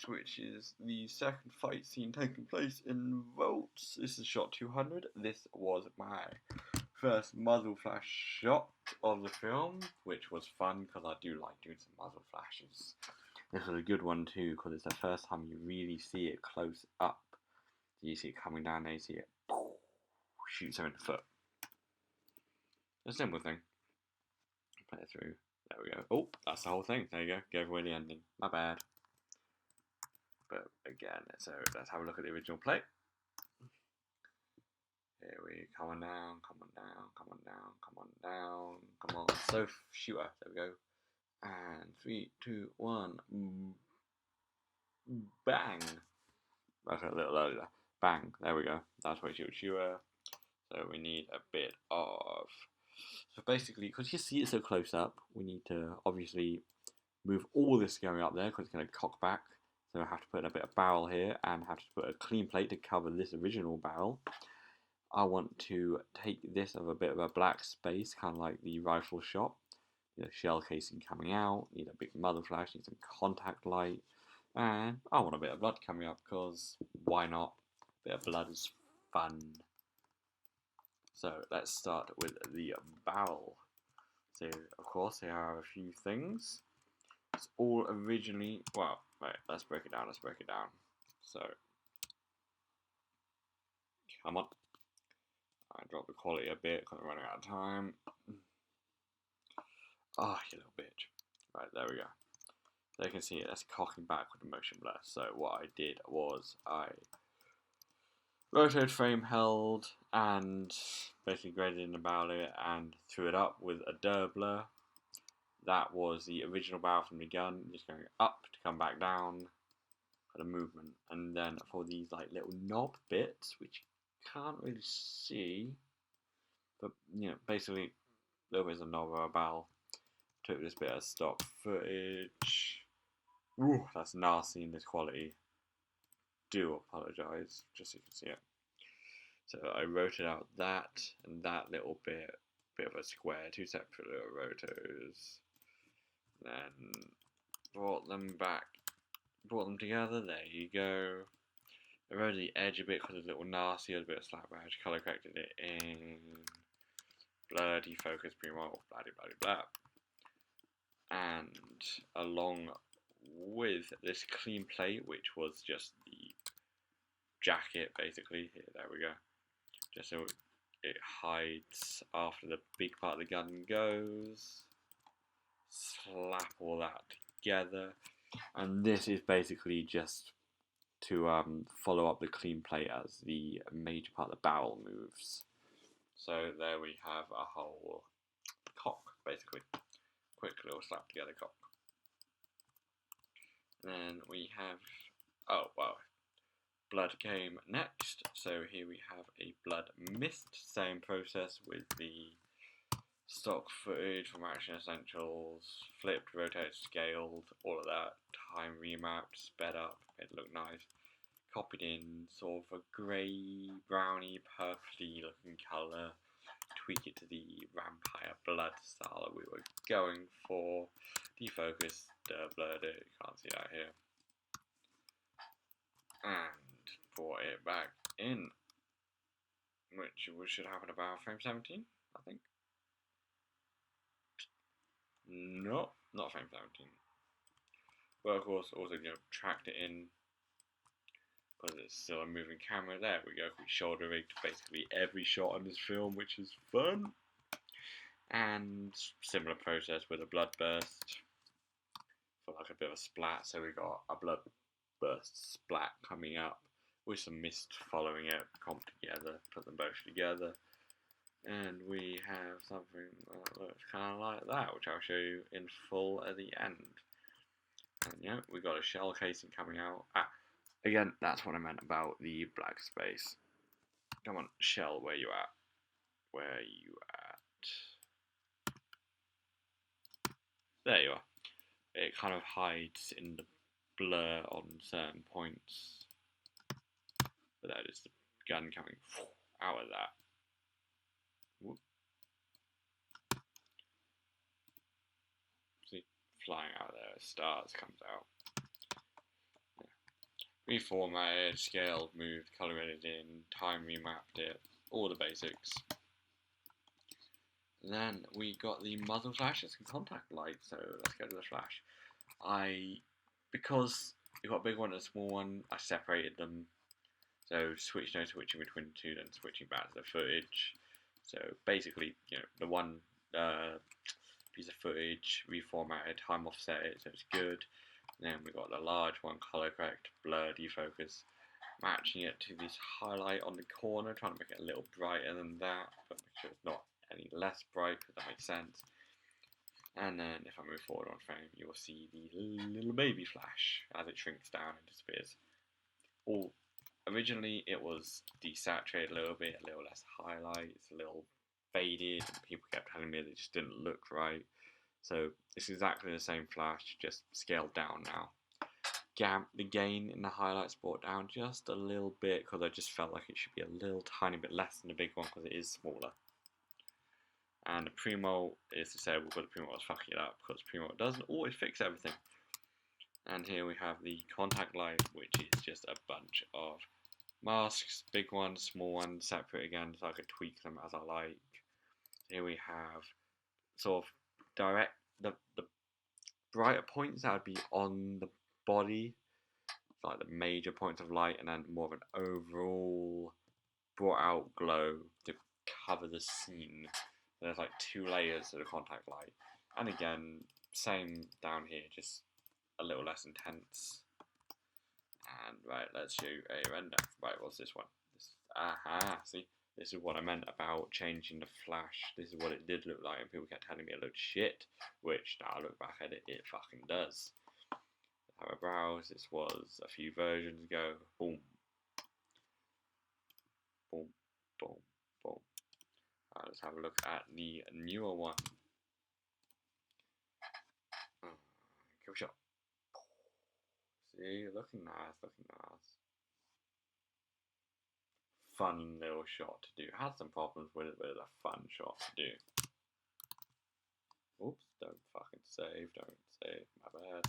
which is the second fight scene taking place in Volts. This is shot 200. This was my first muzzle flash shot of the film, which was fun because I do like doing some muzzle flashes. This was a good one too because it's the first time you really see it close up. You see it coming down and you see it shoots her in the foot. A simple thing. Play it through. There we go. Oh, that's the whole thing. There you go. Gave away the ending. My bad. But again, so let's have a look at the original play. Here we come on down, come on down, come on down, come on down, come on. So shoot her. There we go. And 3, 2, 1. Bang. Okay, a little earlier. Bang. There we go. That's where she would shoot her. So we need a bit of. So basically, because you see it so close up, we need to obviously move all this going up there because it's going to cock back. So I have to put a bit of barrel here and have to put a clean plate to cover this original barrel. I want to take this of a bit of a black space, kind of like the rifle shot. Need a shell casing coming out, need a big muzzle flash, need some contact light, and I want a bit of blood coming up because why not? A bit of blood is fun. So let's start with the barrel. So of course there are a few things. It's all originally, well, right, let's break it down, So, come on. I dropped the quality a bit because I'm running out of time. Oh, you little bitch. Right, there we go. So you can see it, that's cocking back with the motion blur. So what I did was I rotated frame held and basically graded in about it and threw it up with a Derbler. That was the original barrel from the gun, just going up to come back down for the movement. And then for these like little knob bits, which you can't really see, but you know, basically there was a knob or a barrel. Took this bit of stock footage. Ooh, that's nasty in this quality. Do apologise, just so you can see it. So I rotated out that and that little bit of a square, two separate little rotors. Then brought them together, there you go. I eroded the edge a bit because it's a little nasty, there's a bit of slap edge, colour corrected it in, blur, defocus, pre-roll, blah. And along with this clean plate, which was just the jacket basically, here, there we go, just so it hides after the big part of the gun goes. Slap all that together, and this is basically just to follow up the clean plate as the major part of the barrel moves. So there we have a whole cock, basically. Quick little slap together cock. Then we have, oh wow, blood came next. So here we have a blood mist, same process with the stock footage from Action Essentials, flipped, rotated, scaled, all of that, time remapped, sped up, made it look nice, copied in sort of a grey, browny, purpley looking colour, tweak it to the vampire blood style that we were going for, defocused, blurred it, you can't see that here, and brought it back in, which should happen about frame 17, I think. No, not frame 17. But of course, also tracked it in because it's still a moving camera. There we go. We shoulder rigged basically every shot on this film, which is fun. And similar process with a blood burst for like a bit of a splat. So we got a blood burst splat coming up with some mist following it, comped together, put them both together. And we have something that looks kind of like that, which I'll show you in full at the end. And yeah, we got a shell casing coming out. Again, that's what I meant about the black space. Come on, shell, where you at? Where you at? There you are. It kind of hides in the blur on certain points. But that is the gun coming out of that. Whoop. See, flying out there, stars comes out. reformatted, scaled, moved, color edited in, time remapped it, all the basics. Then we got the muzzle flashes and contact light, so let's go to the flash. Because you got a big one and a small one, I separated them. So switching between the two, then switching back to the footage. So basically, the one piece of footage reformatted, time offset it, so it's good. And then we got the large one, color correct, blur, defocus, matching it to this highlight on the corner, trying to make it a little brighter than that, but make sure it's not any less bright, if that makes sense. And then if I move forward on frame, you will see the little baby flash as it shrinks down and disappears. Originally it was desaturated a little bit, a little less highlights, a little faded, and people kept telling me that it just didn't look right. So it's exactly the same flash, just scaled down now. The gain in the highlights brought down just a little bit because I just felt like it should be a little tiny bit less than the big one because it is smaller. And the Primo is disabled because the Primo was fucking it up because Primo doesn't always fix everything. And here we have the contact light, which is just a bunch of masks, big ones, small ones, separate again, so I could tweak them as I like. Here we have sort of the brighter points that would be on the body, like the major points of light, and then more of an overall brought out glow to cover the scene. There's like 2 layers to the contact light, and again, same down here, just a little less intense. And right, let's show a render. Right, what's this one? See, this is what I meant about changing the flash. This is what it did look like, and people kept telling me it looked shit, which now I look back at it, it fucking does. Have a browse. This was a few versions ago. Boom, boom, boom, boom. Let's have a look at the newer one. Kill shot. See, looking nice, looking nice. Fun little shot to do. Had some problems with it, but it's a fun shot to do. Oops, don't fucking save, don't save, my bad.